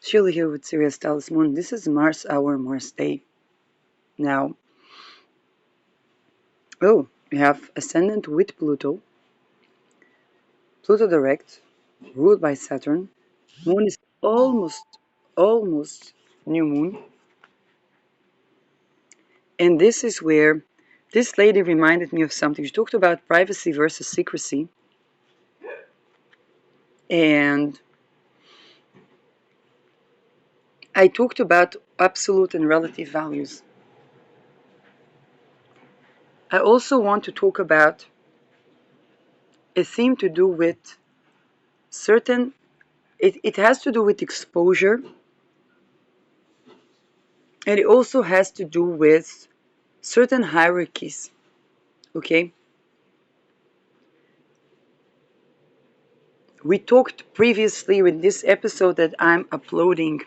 Sheila here with Sirius Talisman. This is Mars Hour, Mars Day. Now, we have Ascendant with Pluto. Pluto direct, ruled by Saturn. Moon is almost new moon. And this is where this lady reminded me of something. She talked about privacy versus secrecy. And I talked about absolute and relative values. I also want to talk about a theme to do with certain, it has to do with exposure, and it also has to do with certain hierarchies. Okay? We talked previously in this episode that I'm uploading.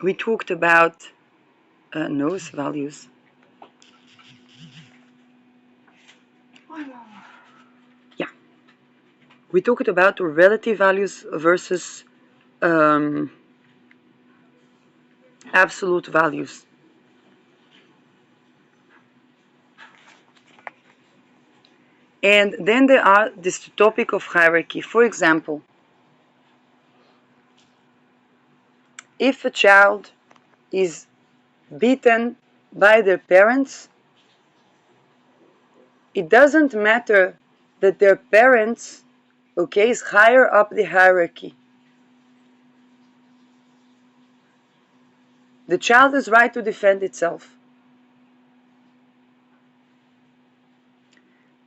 We talked about nose values. Yeah. We talked about relative values versus absolute values. And then there are this topic of hierarchy. For example, if a child is beaten by their parents, it doesn't matter that their parents, okay, is higher up the hierarchy. The child has right to defend itself.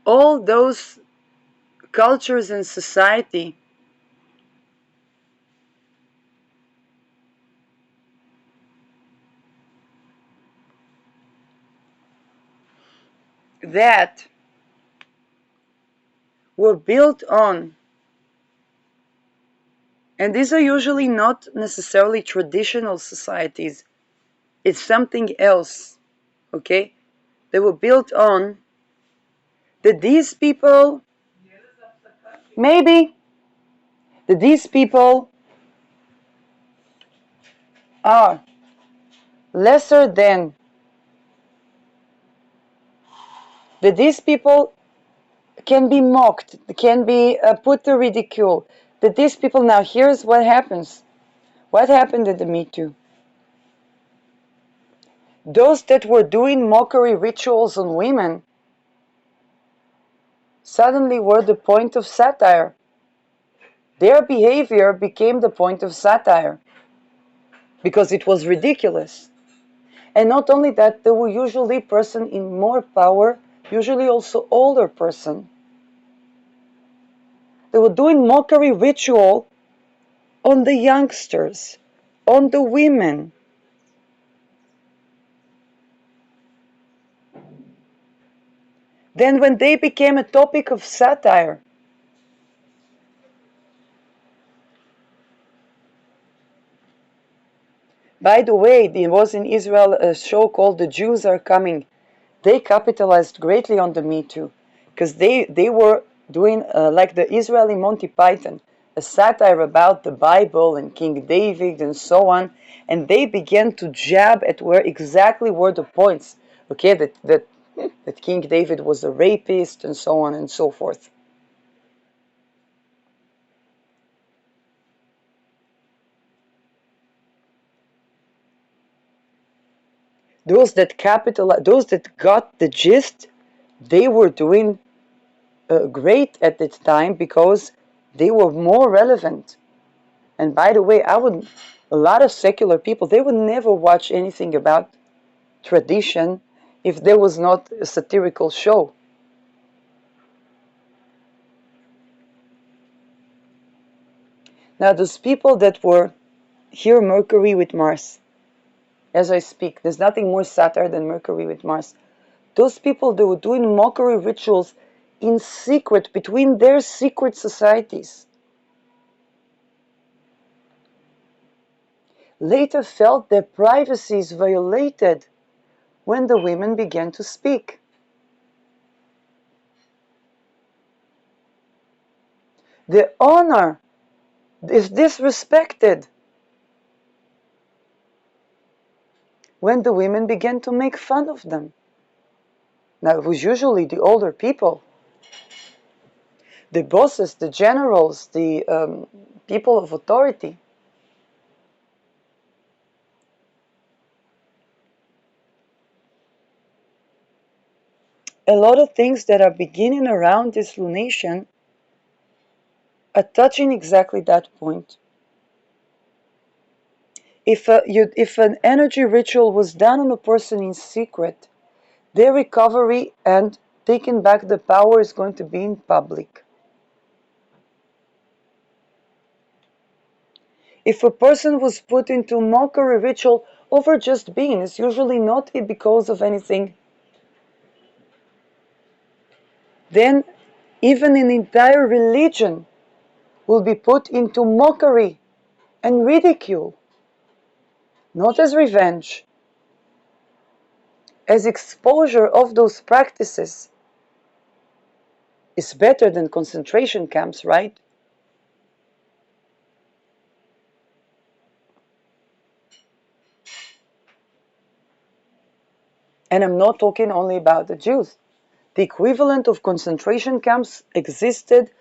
All those cultures in society that were built on, and these are usually not necessarily traditional societies, it's something else, okay? They were built on that these people, maybe, that these people are lesser than, that these people can be mocked, can be put to ridicule, that these people, now here's what happens. What happened at the Me Too? Those that were doing mockery rituals on women suddenly were the point of satire. Their behavior became the point of satire because it was ridiculous. And not only that, they were usually person in more power, usually also older person. They were doing mockery ritual on the youngsters, on the women. Then when they became a topic of satire, by the way, there was in Israel a show called The Jews Are Coming. They capitalized greatly on the Me Too because they were doing like the Israeli Monty Python, a satire about the Bible and King David and so on, and they began to jab at where exactly were the points, okay, that King David was a rapist and so on and so forth. Those that got the gist, they were doing great at that time because they were more relevant. And by the way, a lot of secular people, they would never watch anything about tradition if there was not a satirical show. Now, those people that were here, Mercury with Mars, as I speak, there's nothing more satire than Mercury with Mars. Those people, they were doing mockery rituals in secret between their secret societies. Later felt their privacy is violated when the women began to speak. The honor is disrespected when the women begin to make fun of them. Now, it was usually the older people, the bosses, the generals, the people of authority. A lot of things that are beginning around this lunation are touching exactly that point. If an energy ritual was done on a person in secret, their recovery and taking back the power is going to be in public. If a person was put into mockery ritual over just being, it's usually not because of anything, then even an entire religion will be put into mockery and ridicule, not as revenge, as exposure of those practices is better than concentration camps, right? And I'm not talking only about the Jews. The equivalent of concentration camps existed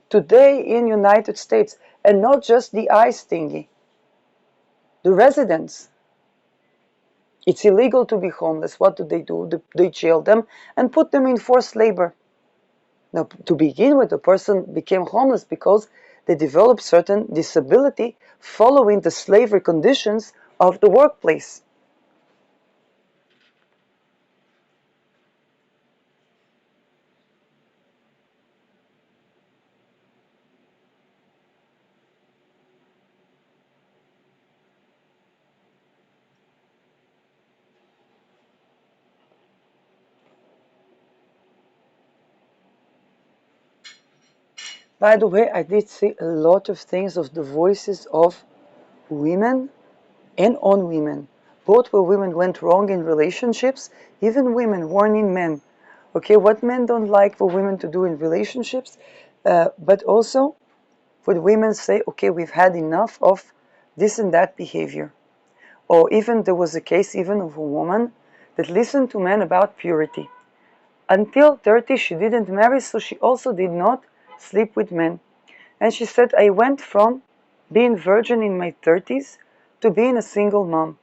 today in United States, and not just the ICE thingy. The residents. It's illegal to be homeless. What do? They jail them and put them in forced labor. Now, to begin with, the person became homeless because they developed certain disability following the slavery conditions of the workplace. By the way, I did see a lot of things of the voices of women and on women. Both where women went wrong in relationships, even women warning men. Okay, what men don't like for women to do in relationships, but also for the women say, okay, we've had enough of this and that behavior. Or even there was a case even of a woman that listened to men about purity. Until 30, she didn't marry, so she also did not sleep with men. And she said, I went from being virgin in my 30s to being a single mom.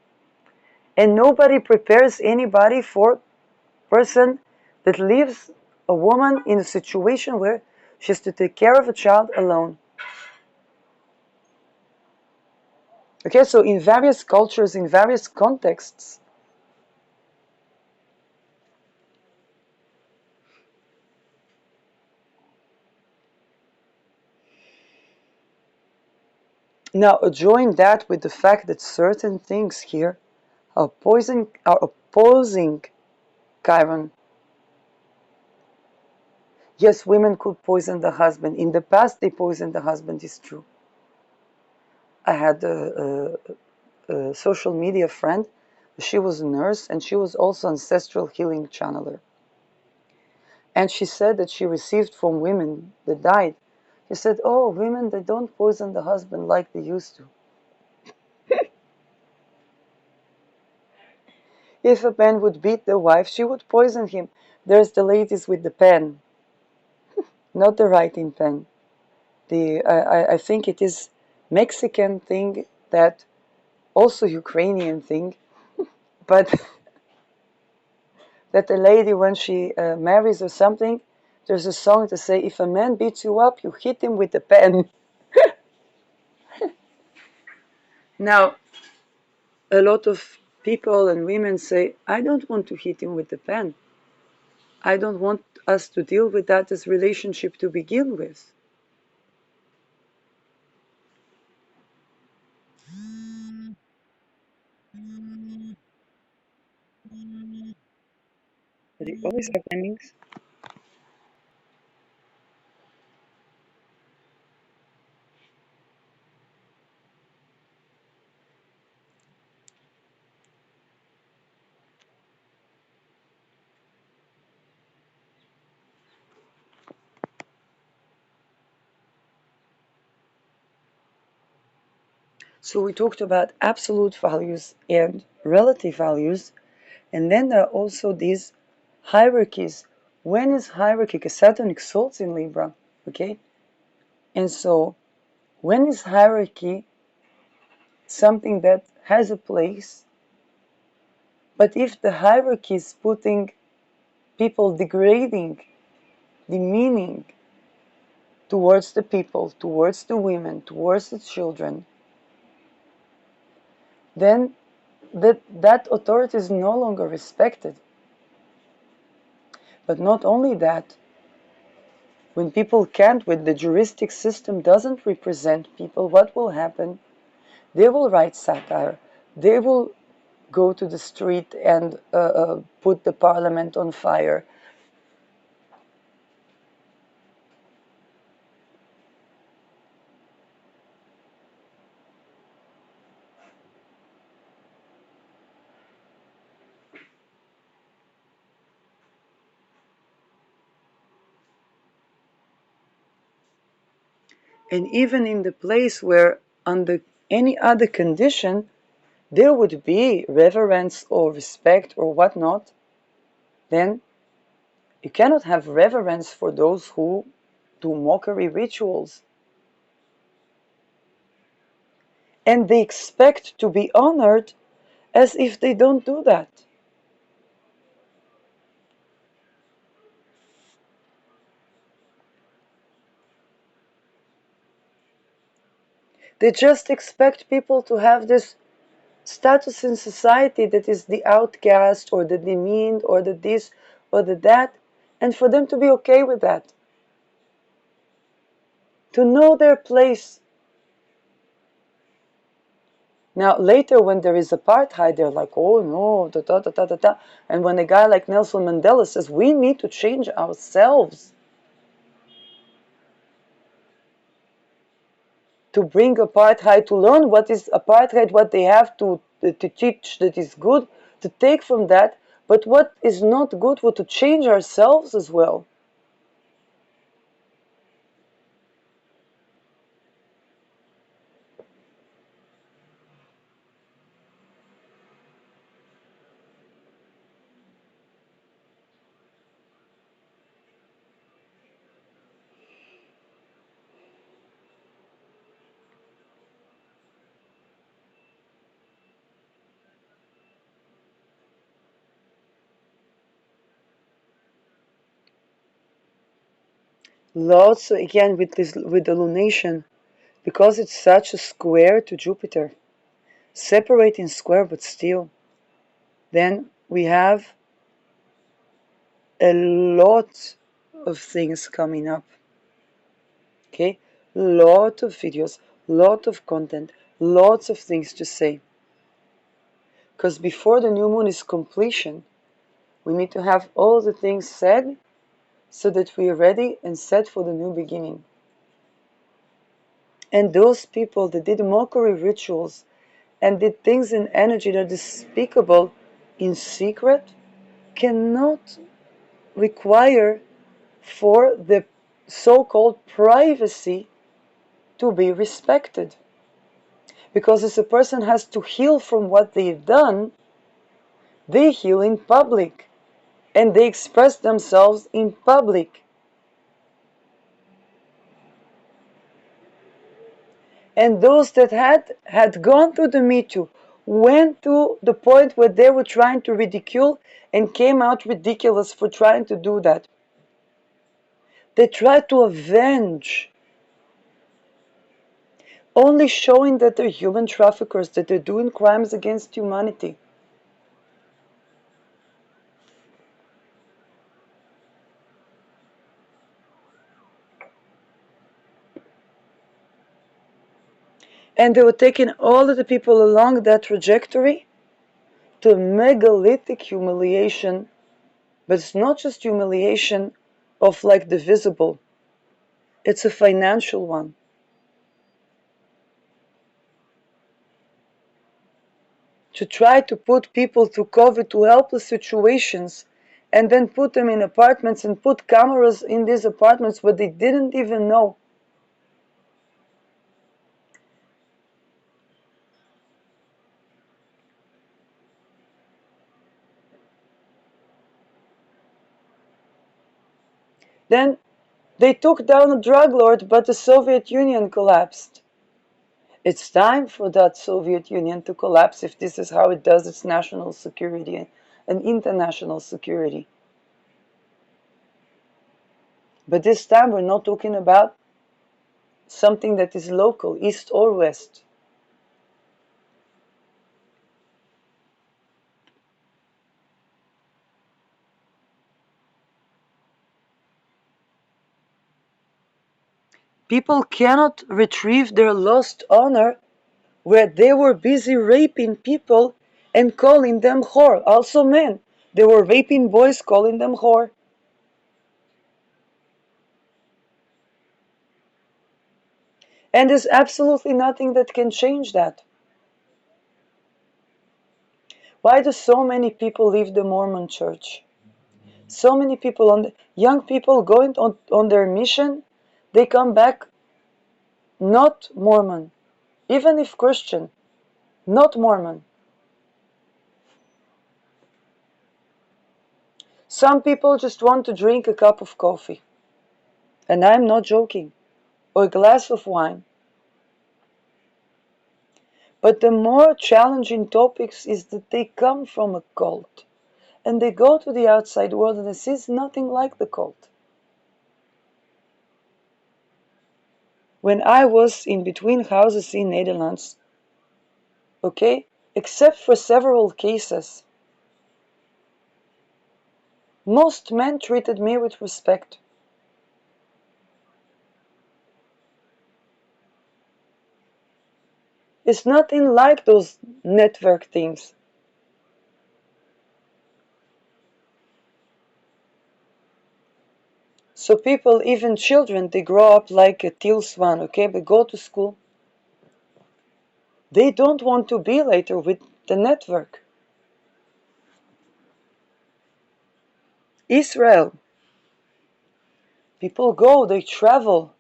And nobody prepares anybody for a person that leaves a woman in a situation where she has to take care of a child alone. Okay, so in various cultures, in various contexts, now join that with the fact that certain things here are opposing Chiron. Yes, women could poison the husband. In the past, they poisoned the husband, it's true. I had a social media friend. She was a nurse and she was also ancestral healing channeler. And she said that she received from women that died. She said, oh, women, they don't poison the husband like they used to. If a man would beat the wife, she would poison him. There's the ladies with the pen, not the writing pen. I think it is Mexican thing that also Ukrainian thing, but that a lady when she marries or something, there's a song to say, if a man beats you up, you hit him with the pen. Now, a lot of people and women say, I don't want to hit him with the pen. I don't want us to deal with that as relationship to begin with. But they always have endings. So we talked about absolute values and relative values, and then there are also these hierarchies. When is hierarchy? Because Saturn exalts in Libra, okay? And so when is hierarchy something that has a place? But if the hierarchy is putting people degrading, demeaning towards the people, towards the women, towards the children, then that authority is no longer respected. But not only that, when people can't, when the juristic system doesn't represent people, what will happen? They will write satire. They will go to the street and put the parliament on fire. And even in the place where, under any other condition, there would be reverence or respect or whatnot, then you cannot have reverence for those who do mockery rituals. And they expect to be honored as if they don't do that. They just expect people to have this status in society that is the outcast or the demeaned or the this or the that, and for them to be okay with that. To know their place. Now, later when there is apartheid, they're like, oh no, da da da da da da. And when a guy like Nelson Mandela says, we need to change ourselves to bring apartheid, to learn what is apartheid, what they have to teach that is good, to take from that, but what is not good, to change ourselves as well. Lots again with this, with the lunation, because it's such a square to Jupiter, separating square but still, then we have a lot of things coming up. Okay, lot of videos, lot of content, lots of things to say. Because before the new moon is completion, we need to have all the things said so that we are ready and set for the new beginning. And those people that did mockery rituals and did things in energy that are despicable in secret cannot require for the so-called privacy to be respected. Because if a person has to heal from what they've done, they heal in public and they express themselves in public. And those that had gone through the Me Too went to the point where they were trying to ridicule and came out ridiculous for trying to do that. They tried to avenge, only showing that they're human traffickers, that they're doing crimes against humanity. And they were taking all of the people along that trajectory to a megalithic humiliation. But it's not just humiliation of like the visible, it's a financial one. To try to put people through COVID to helpless situations and then put them in apartments and put cameras in these apartments where they didn't even know. Then they took down a drug lord, but the Soviet Union collapsed. It's time for that Soviet Union to collapse if this is how it does its national security and international security. But this time we're not talking about something that is local, east or west. People cannot retrieve their lost honor where they were busy raping people and calling them whore. Also men. They were raping boys, calling them whore. And there's absolutely nothing that can change that. Why do so many people leave the Mormon church? So many people, young people going on their mission, they come back not Mormon, even if Christian, not Mormon. Some people just want to drink a cup of coffee, and I'm not joking, or a glass of wine. But the more challenging topics is that they come from a cult, and they go to the outside world and this is nothing like the cult. When I was in between houses in Netherlands, okay, except for several cases, most men treated me with respect. It's nothing like those network things. So people, even children, they grow up like a teal swan, okay? They go to school. They don't want to be later with the network. Israel. People go, they travel.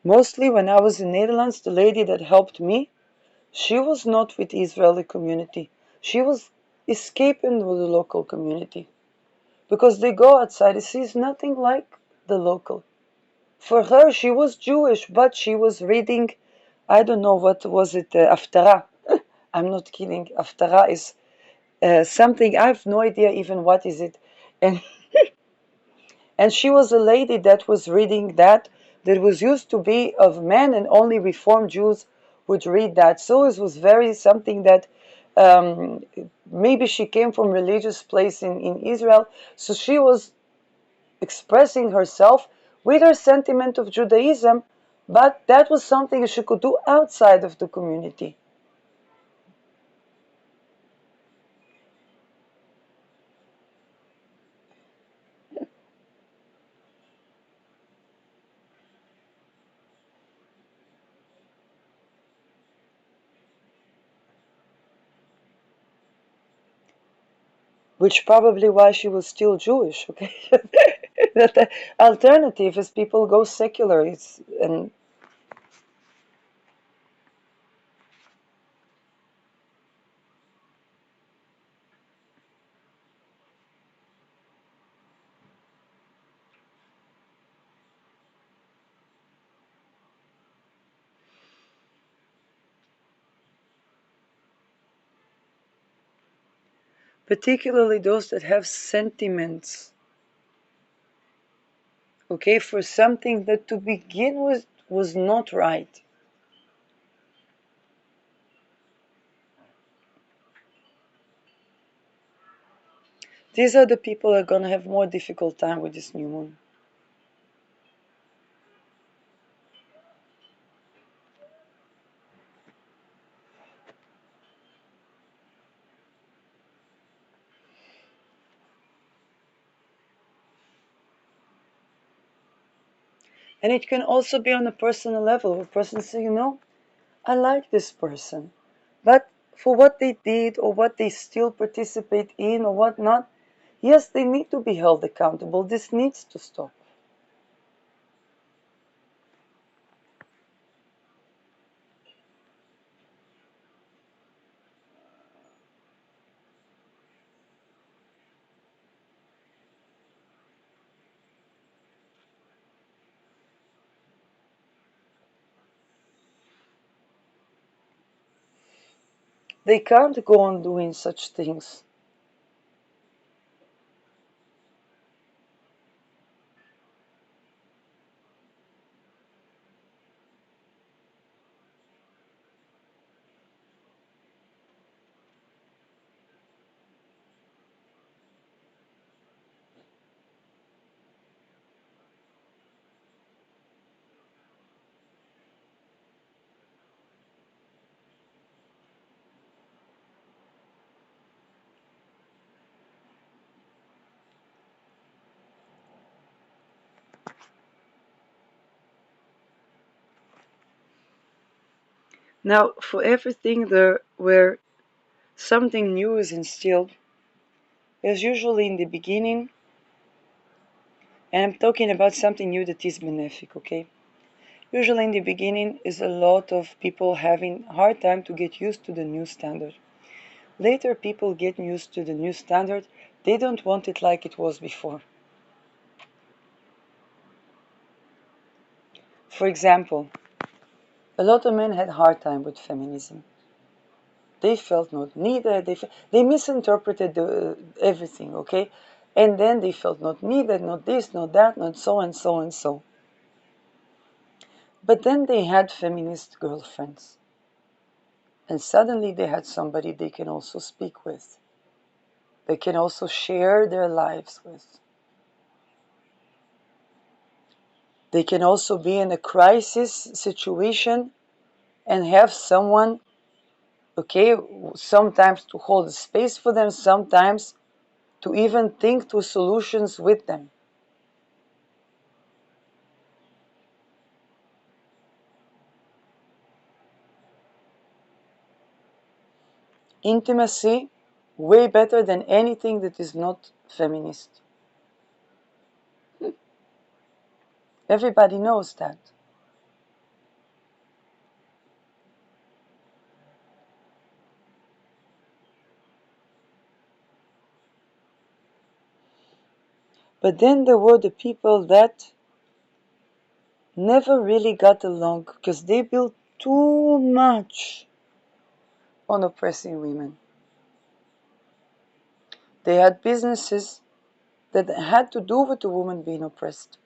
Mostly when I was in Netherlands, the lady that helped me, she was not with the Israeli community. She was escaping with the local community. Because they go outside, it sees nothing like the local. For her, she was Jewish, but she was reading, I don't know what was it, Haftarah. I'm not kidding. Haftarah is something, I have no idea even what is it. And and she was a lady that was reading that was used to be of men and only Reformed Jews would read that. So it was very something that um, maybe she came from religious place in Israel. So she was expressing herself with her sentiment of Judaism, but that was something she could do outside of the community. Which probably why she was still Jewish, okay? That the alternative is people go secular, and particularly those that have sentiments, okay, for something that to begin with was not right. These are the people that are gonna have more difficult time with this new moon. And it can also be on a personal level, where a person says, I like this person, but for what they did or what they still participate in or what not, yes, they need to be held accountable. This needs to stop. They can't go on doing such things. Now, for everything there where something new is instilled, is usually in the beginning, and I'm talking about something new that is benefic, okay? Usually in the beginning is a lot of people having hard time to get used to the new standard. Later people get used to the new standard, they don't want it like it was before. For example, a lot of men had hard time with feminism. They felt not needed, they misinterpreted everything, okay? And then they felt not needed, not this, not that, not so and so and so. But then they had feminist girlfriends. And suddenly they had somebody they can also speak with. They can also share their lives with. They can also be in a crisis situation and have someone, okay, sometimes to hold a space for them, sometimes to even think to solutions with them. Intimacy, way better than anything that is not feminist. Everybody knows that. But then there were the people that never really got along because they built too much on oppressing women. They had businesses that had to do with the woman being oppressed.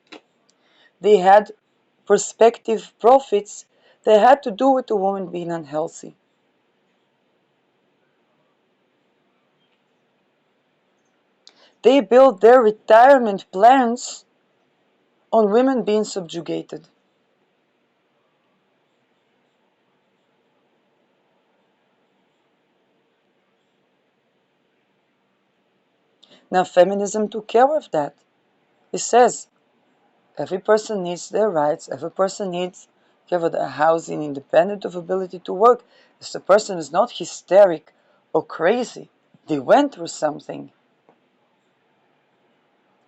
They had prospective profits that had to do with the woman being unhealthy. They built their retirement plans on women being subjugated. Now, feminism took care of that. It says every person needs their rights, every person needs covered a housing independent of ability to work. If the person is not hysteric or crazy, they went through something.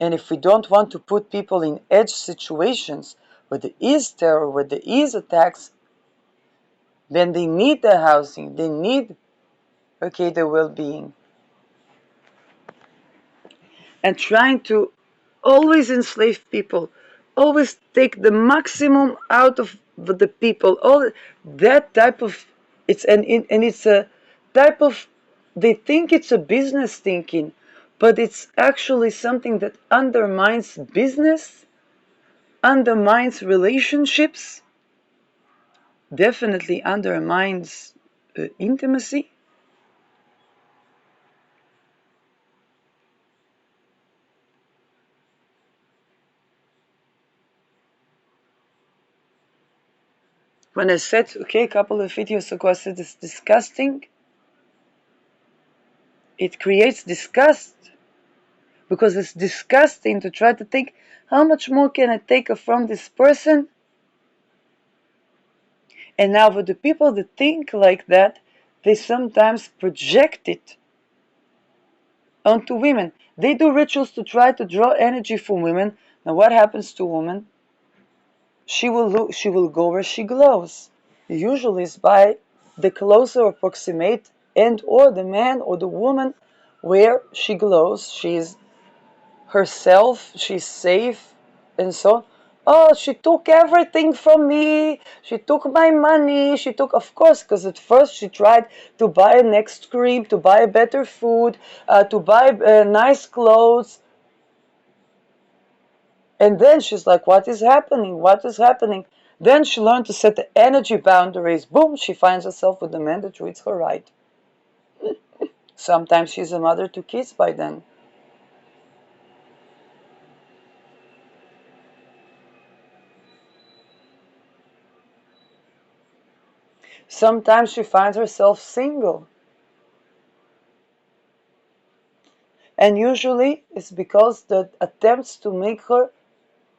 And if we don't want to put people in edge situations where there is terror, where there is attacks, then they need their housing, they need, okay, their well-being. And trying to always enslave people, always take the maximum out of the people, all that type of, it's a type of, they think it's a business thinking, but it's actually something that undermines business, undermines relationships, definitely undermines intimacy. When I said, okay, a couple of videos ago, I said it's disgusting, it creates disgust because it's disgusting to try to think how much more can I take from this person. And now for the people that think like that, they sometimes project it onto women. They do rituals to try to draw energy from women. Now what happens to women? She will go where she glows. Usually it's by the closer approximate and or the man or the woman where she glows. She's herself, she's safe, and so on. Oh, she took everything from me. She took my money. She took, of course, because at first she tried to buy a next cream, to buy better food, to buy nice clothes. And then she's like, what is happening? What is happening? Then she learned to set the energy boundaries. Boom, she finds herself with a man that treats her right. Sometimes she's a mother to kids by then. Sometimes she finds herself single. And usually it's because the attempts to make her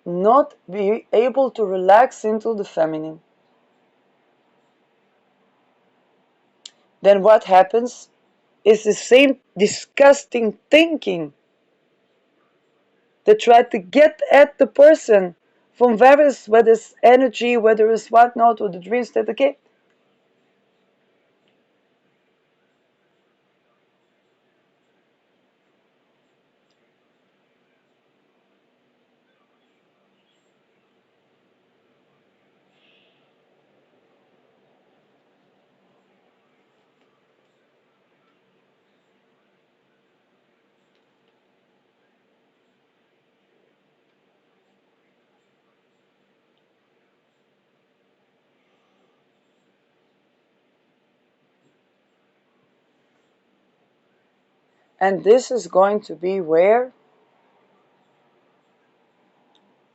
not be able to relax into the feminine. Then what happens is the same disgusting thinking that try to get at the person from various, whether it's energy, whether it's whatnot, or the dreams that okay. And this is going to be where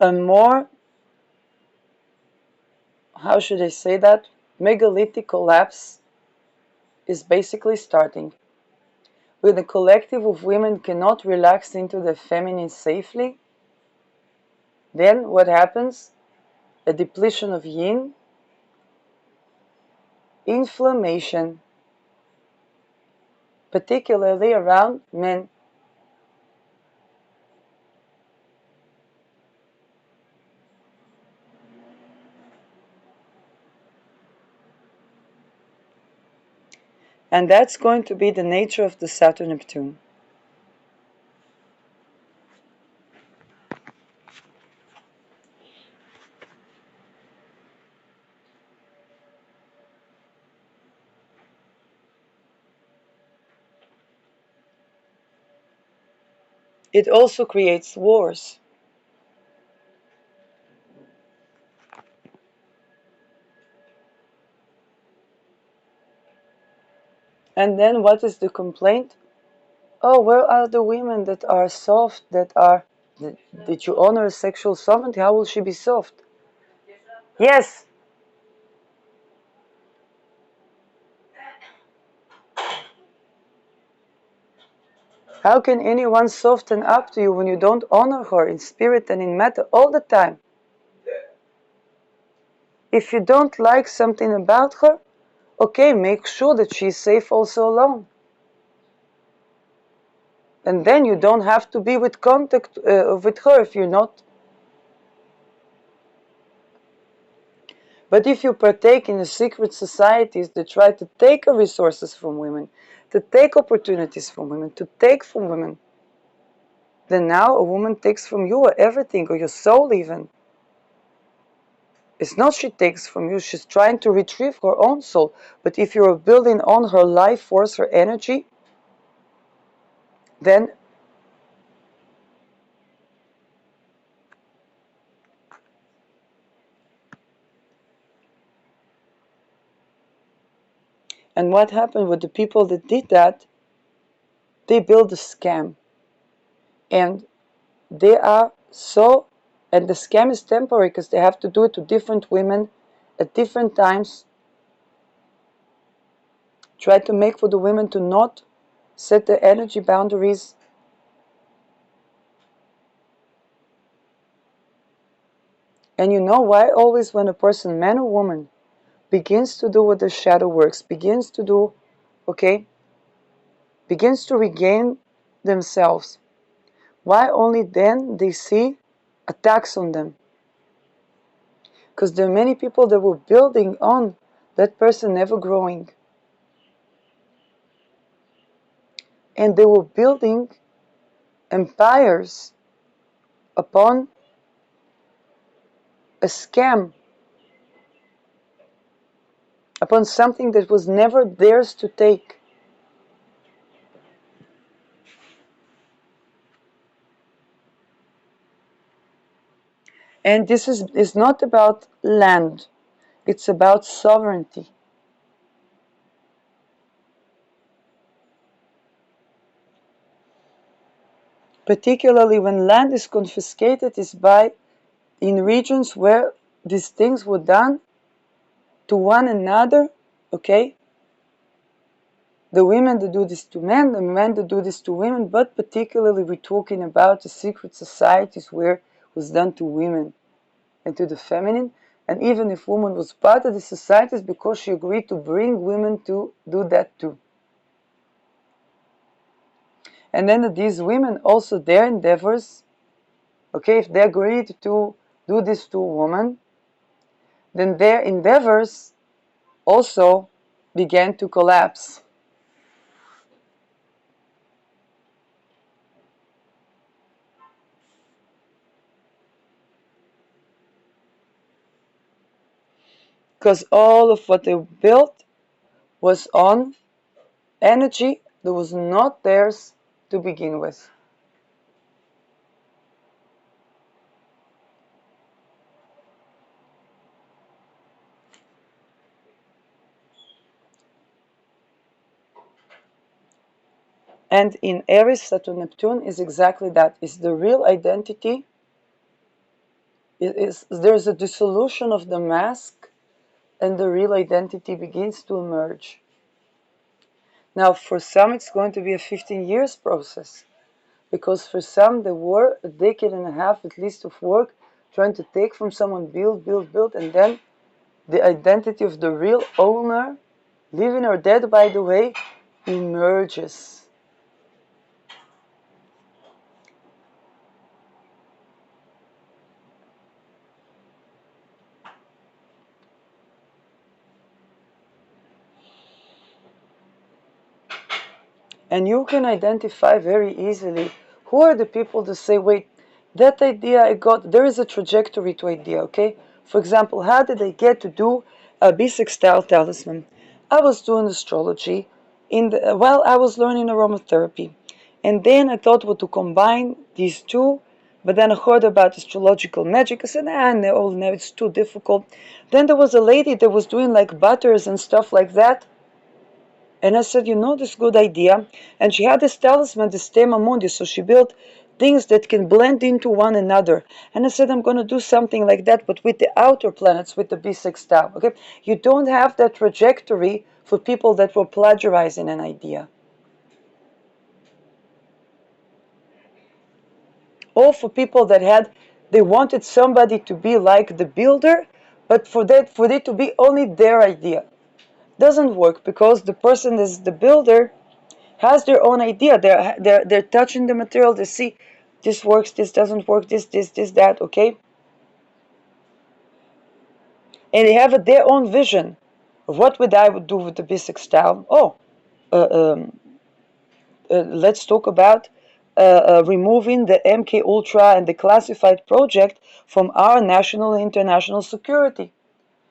a more, how should I say that, megalithic collapse is basically starting. When the collective of women cannot relax into the feminine safely, then what happens? A depletion of yin, inflammation, particularly around men. And that's going to be the nature of the Saturn Neptune. It also creates wars. And then what is the complaint? Oh, where are the women that are soft, that you honor sexual sovereignty? How will she be soft? Yes. How can anyone soften up to you when you don't honor her in spirit and in matter all the time? If you don't like something about her, okay, make sure that she's safe also alone. And then you don't have to be with contact with her if you're not. But if you partake in the secret societies that try to take resources from women, to take opportunities from women, to take from women, then now a woman takes from you everything, or your soul even. It's not she takes from you, she's trying to retrieve her own soul. But if you're building on her life force, her energy, then and what happened with the people that did that? They built a scam. And they are so, and the scam is temporary because they have to do it to different women at different times. Try to make for the women to not set their energy boundaries. And you know why always when a person, man or woman, begins to do what the shadow works, begins to do, okay, begins to regain themselves, why only then they see attacks on them? Because there are many people that were building on that person never growing. And they were building empires upon a scam upon something that was never theirs to take. And this is not about land, it's about sovereignty. Particularly when land is confiscated, is by in regions where these things were done to one another, okay? The women that do this to men, the men that do this to women, but particularly we're talking about the secret societies where it was done to women and to the feminine. And even if woman was part of the societies, because she agreed to bring women to do that too. And then these women also their endeavors, okay, if they agreed to do this to a woman, then their endeavors also began to collapse. Because all of what they built was on energy that was not theirs to begin with. And in Aries, Saturn, Neptune is exactly that. Is the real identity. There's a dissolution of the mask, and the real identity begins to emerge. Now, for some, it's going to be a 15 years process, because for some, there were a decade and a half at least of work trying to take from someone, build, build, build, and then the identity of the real owner, living or dead, by the way, emerges. And you can identify very easily who are the people that say, wait, that idea I got, there is a trajectory to idea, okay? For example, how did I get to do a bisextile talisman? I was doing astrology while I was learning aromatherapy. And then I thought, well, to combine these two, but then I heard about astrological magic. I said, no, it's too difficult. Then there was a lady that was doing like butters and stuff like that. And I said, this good idea. And she had this talisman, this tema mundi, so she built things that can blend into one another. And I said, I'm going to do something like that, but with the outer planets, with the bisextile. Okay, you don't have that trajectory for people that were plagiarizing an idea, or for people that they wanted somebody to be like the builder, but for it to be only their idea. Doesn't work, because the person is the builder has their own idea. They're touching the material. They see this works, this doesn't work, this, that, okay? And they have their own vision of what would I do with the bisextile. Uh, um, let's talk about removing the MK Ultra and the classified project from our national and international security.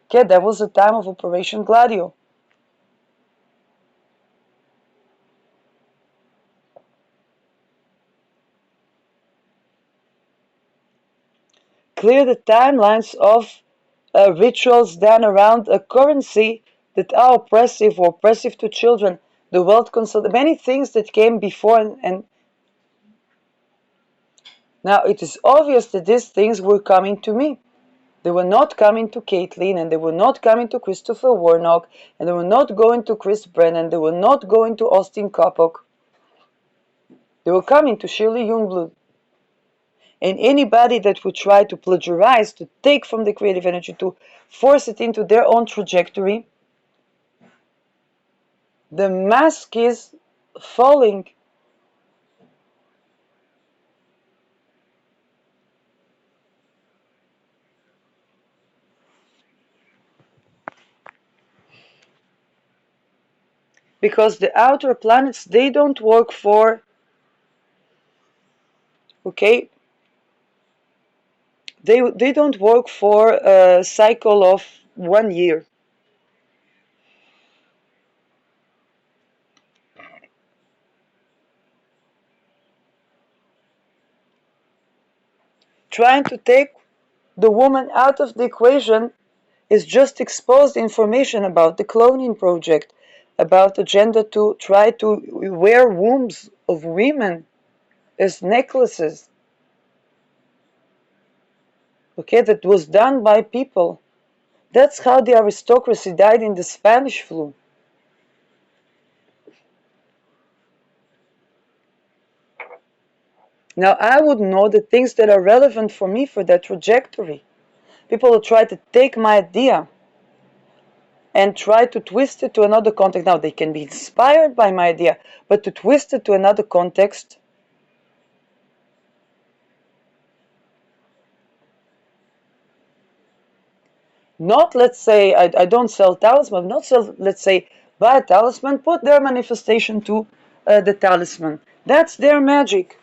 Okay, that was the time of Operation Gladio. Clear the timelines of rituals done around a currency that are oppressive or oppressive to children, the world consult, many things that came before, and now it is obvious that these things were coming to me. They were not coming to Caitlin, and they were not coming to Christopher Warnock, and they were not going to Chris Brennan, they were not going to Austin Kopok. They were coming to Shirley Youngblood. And anybody that would try to plagiarize, to take from the creative energy, to force it into their own trajectory, the mask is falling. Because the outer planets, they don't work for, okay, They don't work for a cycle of 1 year. Trying to take the woman out of the equation is just exposed information about the cloning project, about agenda to try to wear wombs of women as necklaces. Okay, that was done by people. That's how the aristocracy died in the Spanish flu. Now I would know the things that are relevant for me for that trajectory. People will try to take my idea and try to twist it to another context. Now they can be inspired by my idea, but to twist it to another context, not let's say I don't sell talisman, not sell, let's say, buy a talisman, put their manifestation to the talisman. That's their magic.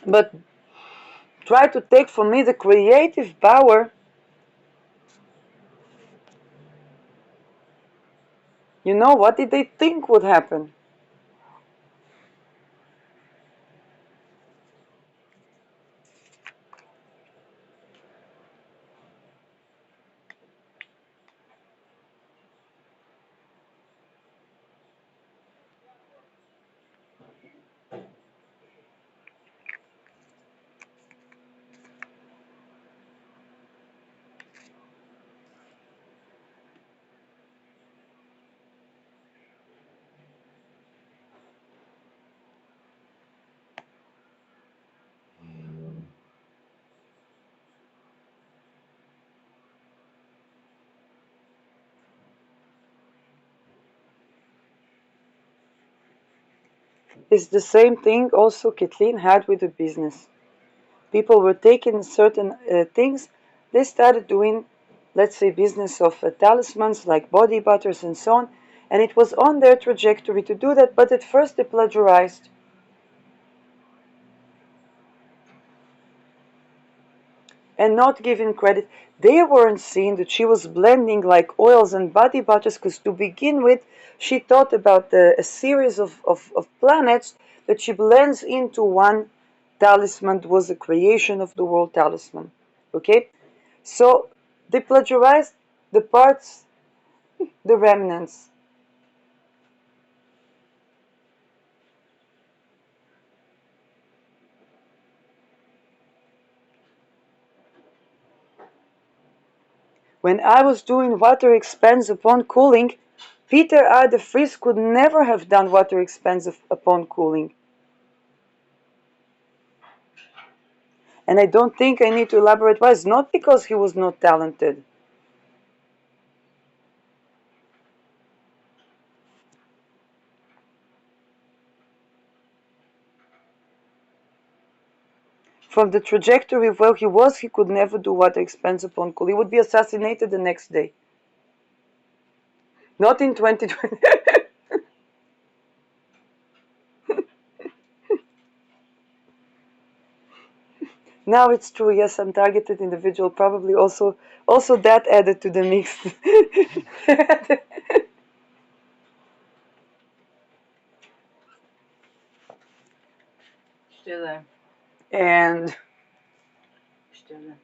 But try to take from me the creative power. You know, what did they think would happen? It's the same thing also Kathleen had with the business. People were taking certain things, they started doing, let's say, business of talismans like body butters and so on, and it was on their trajectory to do that, but at first they plagiarized and not giving credit. They weren't seeing that she was blending like oils and body butters, because to begin with, she thought about a series of planets that she blends into one talisman. Was a creation of the world talisman. Okay? So they plagiarized the parts, the remnants. When I was doing water expands upon cooling, Peter R. de Vries could never have done water expands upon cooling. And I don't think I need to elaborate why. It's not because he was not talented. From the trajectory where he was, he could never do water expands upon cooling. He would be assassinated the next day. Not in 2020. Now it's true, yes, I'm targeted individual. Probably also that added to the mix. Stille. And Stille.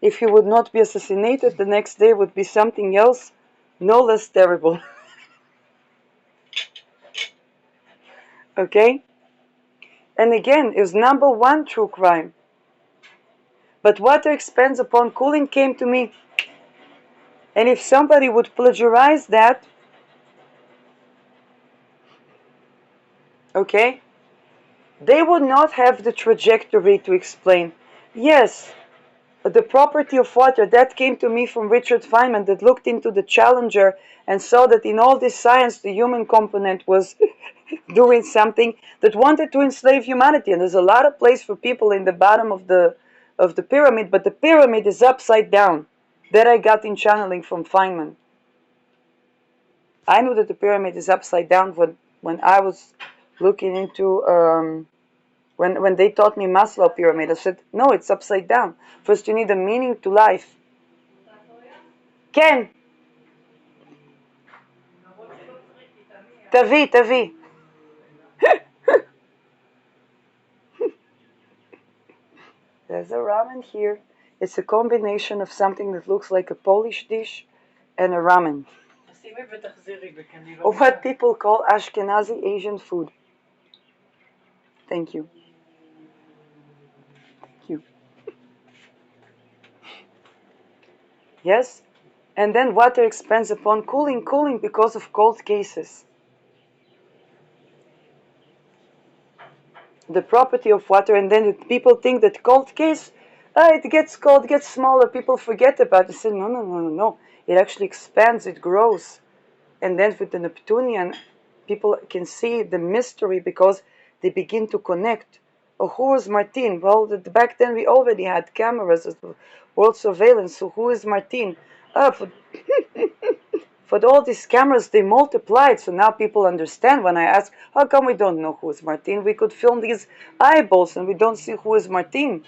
if he would not be assassinated, the next day would be something else, no less terrible. Okay? And again, it was number one true crime. But water expands upon cooling came to me. And if somebody would plagiarize that, okay, they would not have the trajectory to explain. Yes, the property of water, that came to me from Richard Feynman, that looked into the Challenger and saw that in all this science the human component was doing something, that wanted to enslave humanity. And there's a lot of place for people in the bottom of the pyramid, but the pyramid is upside down. That I got in channeling from Feynman. I knew that the pyramid is upside down when I was looking into When they taught me Maslow pyramid, I said, no, it's upside down. First, you need a meaning to life. כן, תביא. There's a ramen here. It's a combination of something that looks like a Polish dish and a ramen. Or what people call Ashkenazi Asian food. Thank you. Thank you. Yes? And then water expands upon cooling because of cold cases. The property of water, and then people think that cold case, it gets cold, it gets smaller, people forget about it. Say, no. It actually expands, it grows. And then with the Neptunian, people can see the mystery because they begin to connect. Oh, who is Martin? Well, back then we already had cameras, world surveillance. So who is Martin? For all these cameras, they multiplied. So now people understand when I ask, how come we don't know who is Martin? We could film these eyeballs and we don't see who is Martin.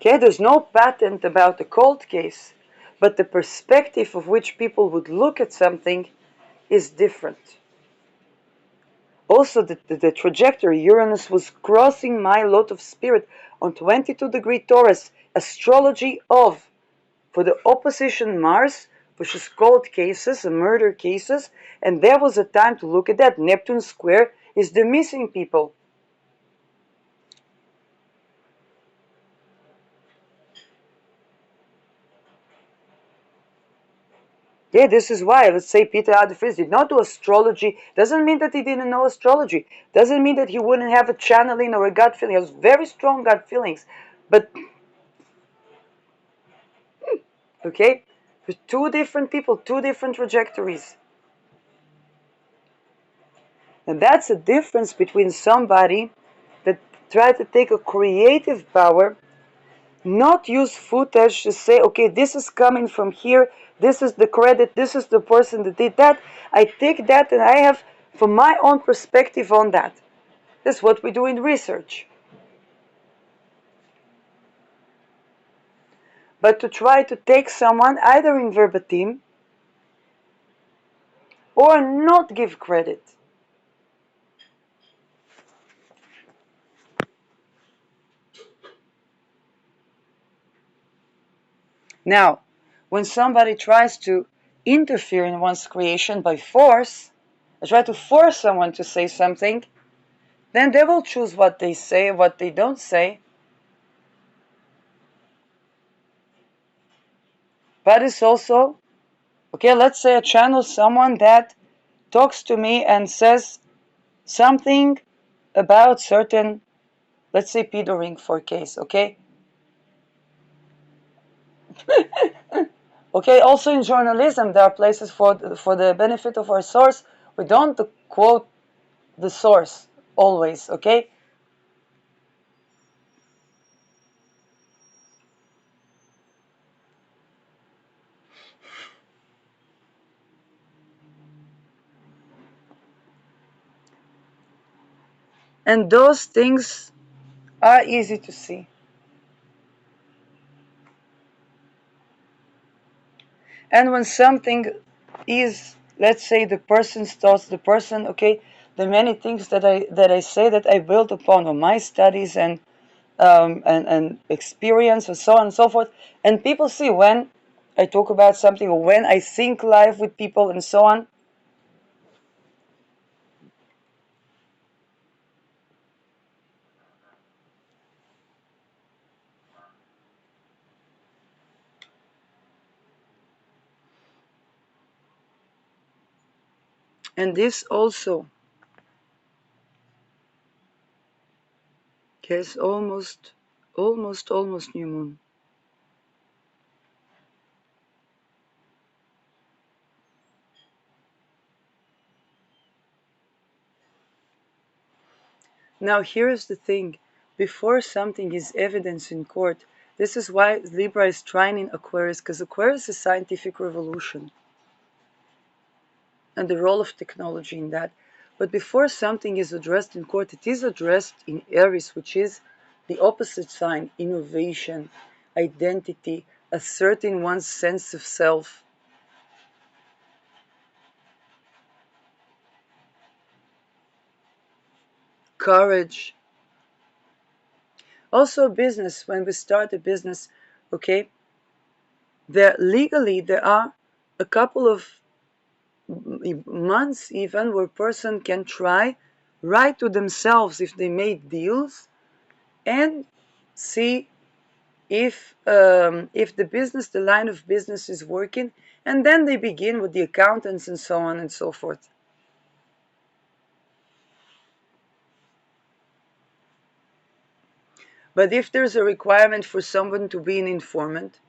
Okay, there's no patent about the cold case, but the perspective of which people would look at something is different. Also, the trajectory, Uranus was crossing my lot of spirit on 22-degree Taurus, astrology of, for the opposition Mars, which is cold cases, murder cases, and there was a time to look at that. Neptune square is the missing people. Yeah, this is why, let's say Peter Adefris did not do astrology. Doesn't mean that he didn't know astrology. Doesn't mean that he wouldn't have a channeling or a gut feeling. He has very strong gut feelings. But, okay, with two different people, two different trajectories. And that's a difference between somebody that tried to take a creative power, not use footage to say, okay, this is coming from here, this is the credit, this is the person that did that. I take that and I have from my own perspective on that. That's what we do in research. But to try to take someone either in verbatim or not give credit. Now, when somebody tries to interfere in one's creation by force, try to force someone to say something, then they will choose what they say, what they don't say. But it's also, okay, let's say I channel someone that talks to me and says something about certain, let's say, pedo ring for case, okay? Okay, also in journalism, there are places for the benefit of our source. We don't quote the source always, okay? And those things are easy to see. And when something is, let's say, the person's thoughts, the person, okay, the many things that I say that I built upon on my studies and experience and so on and so forth. And people see when I talk about something or when I think live with people and so on. And this also has almost new moon. Now, here's the thing. Before something is evidence in court, this is why Libra is trying in Aquarius, because Aquarius is scientific revolution and the role of technology in that. But before something is addressed in court, it is addressed in Aries, which is the opposite sign: innovation, identity, asserting one's sense of self. Courage. Also, business. When we start a business, okay, there are a couple of months even where person can try write to themselves if they made deals and see if the business, the line of business is working, and then they begin with the accountants and so on and so forth. But if there's a requirement for someone to be an informant,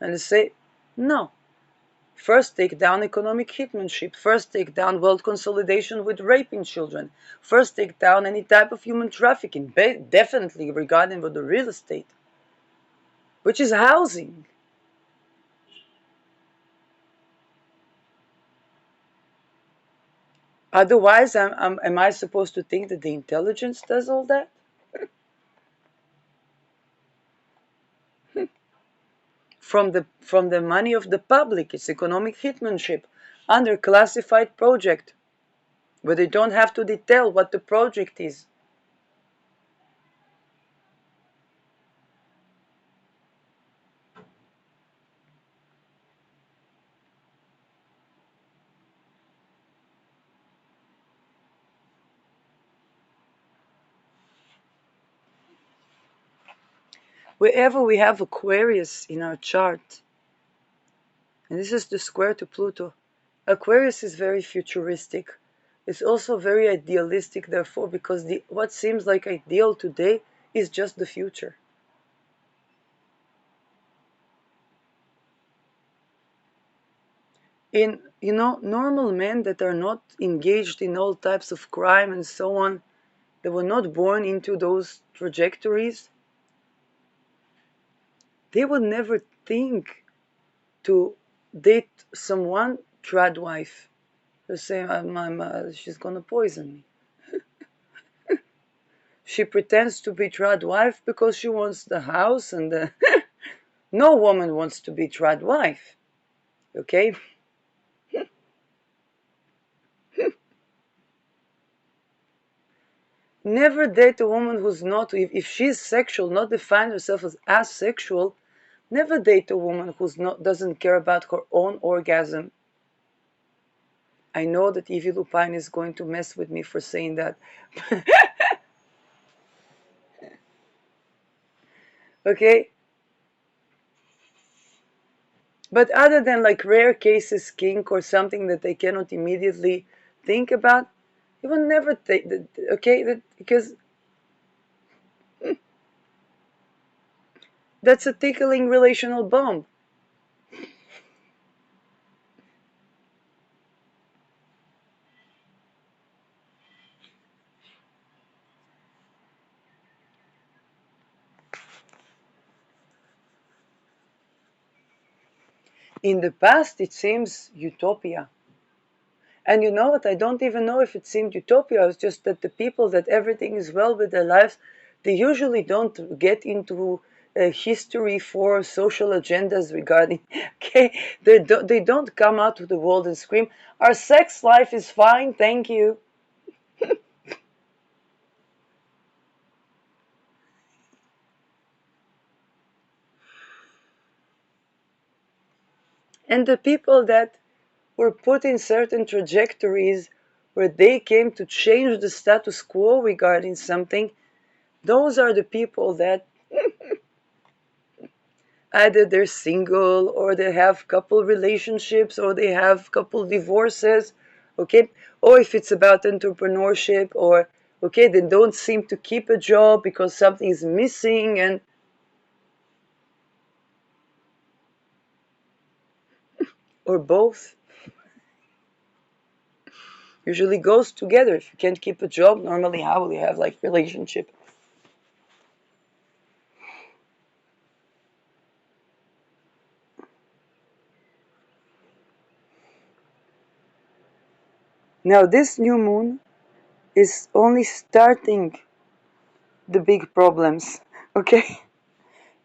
and they say, no, first take down economic hitmanship, first take down wealth consolidation with raping children, first take down any type of human trafficking, definitely regarding with the real estate, which is housing. Otherwise, am I supposed to think that the intelligence does all that? From the money of the public, it's economic hitmanship under classified project, where they don't have to detail what the project is. Wherever we have Aquarius in our chart, and this is the square to Pluto, Aquarius is very futuristic. It's also very idealistic, therefore, because what seems like ideal today is just the future. In normal men that are not engaged in all types of crime and so on, they were not born into those trajectories, they would never think to date someone trad wife. They say, she's gonna poison me. She pretends to be trad wife because she wants the house and the no woman wants to be trad wife. Okay? Never date a woman who's not, if she's sexual, not define herself as asexual, never date a woman who's not doesn't care about her own orgasm. I know that Evie Lupine is going to mess with me for saying that. Okay? But other than like rare cases, kink or something that they cannot immediately think about, you will never take, okay? Because that's a tickling relational bomb. In the past, it seems utopia. And you know what? I don't even know if it seemed utopia. It's just that the people that everything is well with their lives, they usually don't get into history for social agendas regarding. Okay, they don't come out to the world and scream, "Our sex life is fine, thank you." And the people that were put in certain trajectories where they came to change the status quo regarding something, those are the people that either they're single or they have couple relationships or they have couple divorces, okay? Or if it's about entrepreneurship, or okay, they don't seem to keep a job because something is missing, and or both. Usually goes together. If you can't keep a job, normally how will you have like relationship? Now this new moon is only starting the big problems. Okay?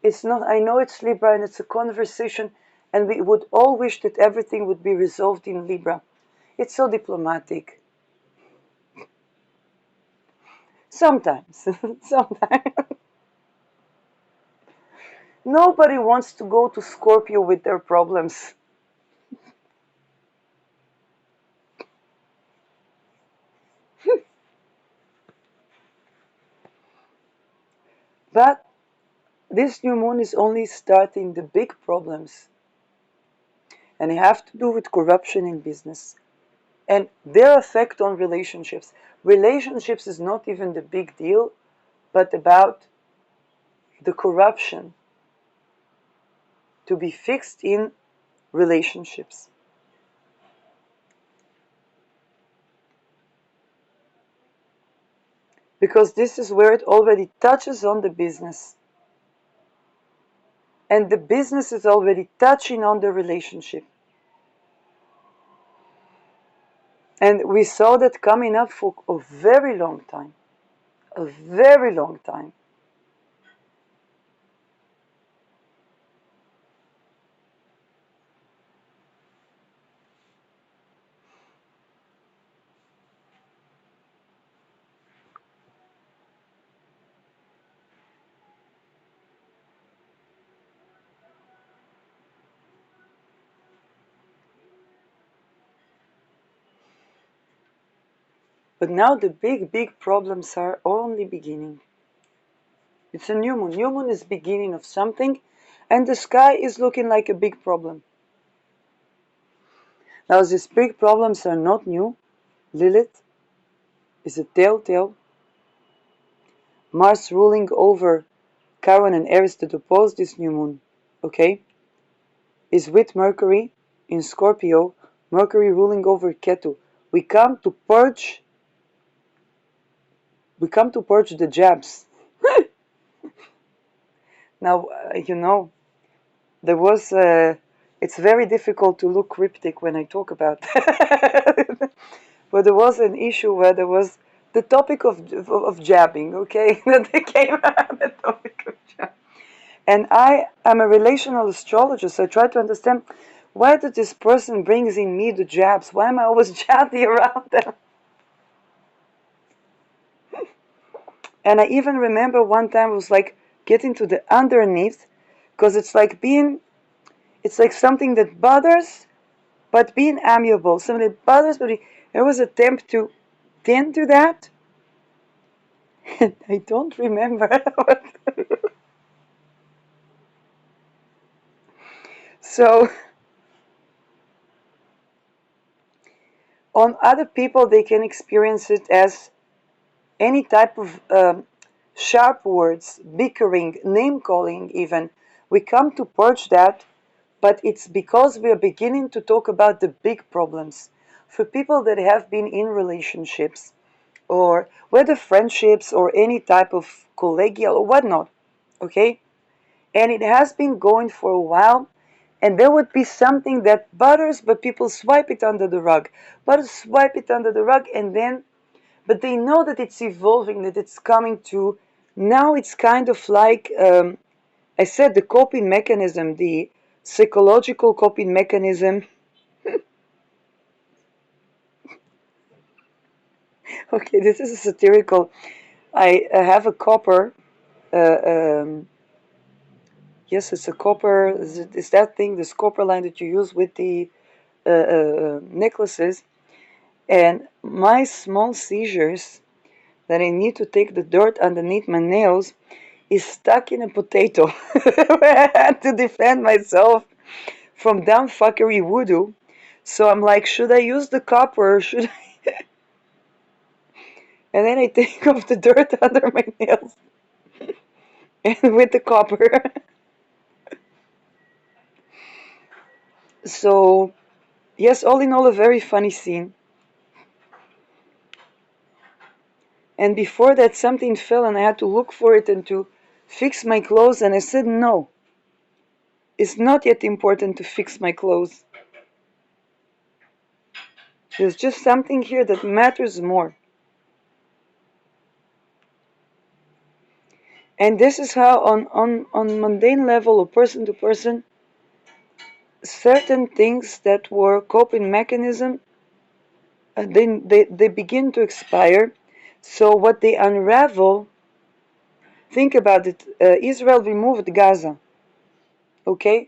It's not, I know it's Libra and it's a conversation, and we would all wish that everything would be resolved in Libra. It's so diplomatic. Sometimes. Sometimes. Nobody wants to go to Scorpio with their problems. But this new moon is only starting the big problems. And they have to do with corruption in business and their effect on relationships. Relationships is not even the big deal, but about the corruption to be fixed in relationships. Because this is where it already touches on the business. And the business is already touching on the relationship. And we saw that coming up for a very long time. A very long time. But now the big, big problems are only beginning. It's a new moon. New moon is beginning of something, and the sky is looking like a big problem. Now these big problems are not new. Lilith is a telltale. Mars ruling over Chiron and Aries that oppose this new moon, okay, is with Mercury in Scorpio, Mercury ruling over Ketu. We come to purge the jabs. Now, there was it's very difficult to look cryptic when I talk about that. But there was an issue where there was the topic of jabbing, okay? That came out, the topic of jabbing. And I am a relational astrologer, so I try to understand why did this person brings in me the jabs? Why am I always jabby around them? And I even remember one time it was like getting to the underneath, because it's like something that bothers, but being amiable. Something that bothers, but there was an attempt to tend to that. And I don't remember. So on other people, they can experience it as any type of sharp words, bickering, name calling, even. We come to purge that, but it's because we are beginning to talk about the big problems. For people that have been in relationships, or whether friendships or any type of collegial or whatnot, okay? And it has been going for a while, and there would be something that bothers, but people swipe it under the rug. But swipe it under the rug, and then but they know that it's evolving, that it's coming to, now it's kind of like, I said, the coping mechanism, the psychological coping mechanism. Okay, this is a satirical. I have a copper, uh, um, yes, it's a copper, is that thing, this copper line that you use with the necklaces, and my small seizures that I need to take the dirt underneath my nails is stuck in a potato. I had to defend myself from dumb fuckery voodoo. So I'm like, should I use the copper or should I? And then I take off the dirt under my nails and with the copper. So, yes, all in all, a very funny scene. And before that, something fell and I had to look for it and to fix my clothes. And I said, no, it's not yet important to fix my clothes. There's just something here that matters more. And this is how, on mundane level or person to person, certain things that were coping mechanism, they begin to expire. So what they unravel, think about it, Israel removed Gaza, okay?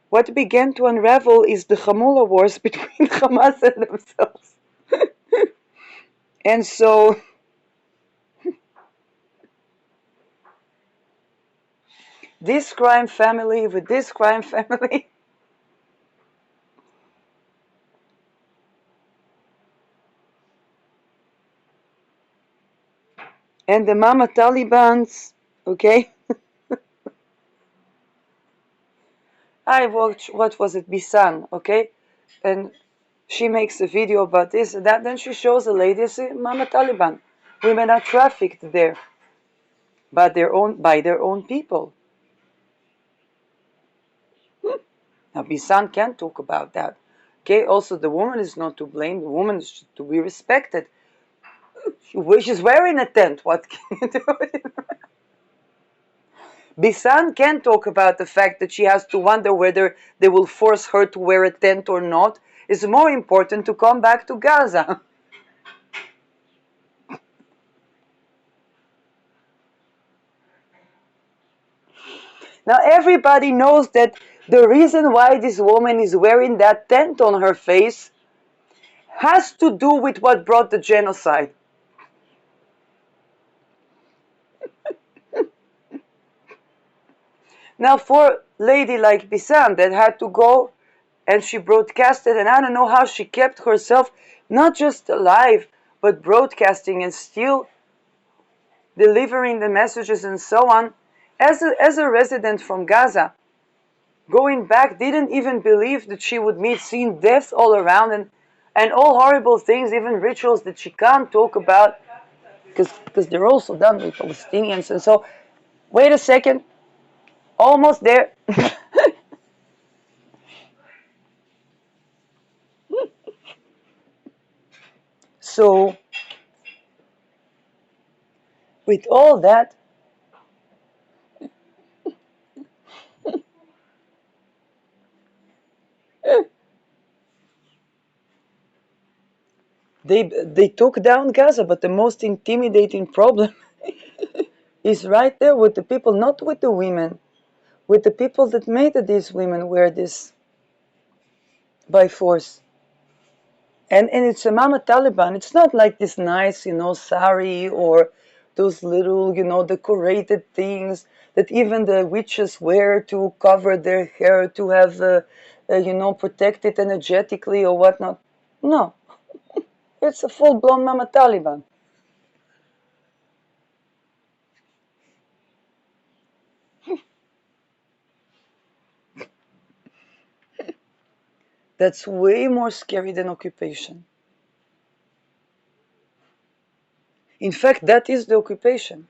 What began to unravel is the Hamula wars between Hamas and themselves. And so this crime family with this crime family, and the Mama Talibans, okay? I watched, what was it, Bisan, okay? And she makes a video about this and that. Then she shows a lady, say, Mama Taliban. Women are trafficked there by their own people. Now, Bisan can't talk about that. Okay, also the woman is not to blame. The woman is to be respected. She's wearing a tent. What can you do? Bisan can talk about the fact that she has to wonder whether they will force her to wear a tent or not. It's more important to come back to Gaza. Now everybody knows that the reason why this woman is wearing that tent on her face has to do with what brought the genocide. Now for a lady like Bisan that had to go and she broadcasted, and I don't know how she kept herself not just alive but broadcasting and still delivering the messages and so on. As a resident from Gaza, going back, didn't even believe that she would meet, seeing death all around and all horrible things, even rituals that she can't talk about because they're also done with Palestinians. And so, wait a second, almost there. So, with all that, they took down Gaza, but the most intimidating problem is right there with the people, not with the women, with the people that made these women wear this by force. And it's a Mama Taliban. It's not like this nice, sari or those little, decorated things that even the witches wear to cover their hair to have, protect it energetically or whatnot. No, it's a full-blown Mama Taliban. That's way more scary than occupation. In fact, that is the occupation.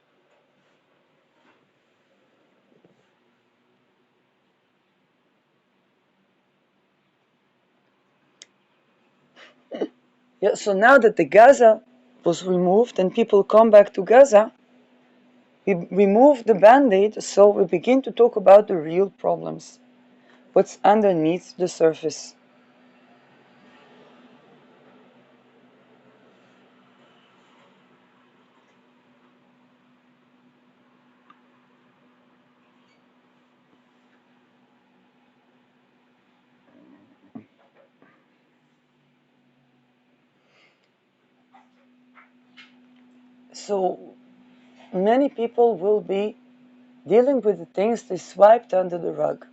Yeah, so now that the Gaza was removed and people come back to Gaza, we remove the band-aid, so we begin to talk about the real problems, what's underneath the surface. So many people will be dealing with the things they swiped under the rug.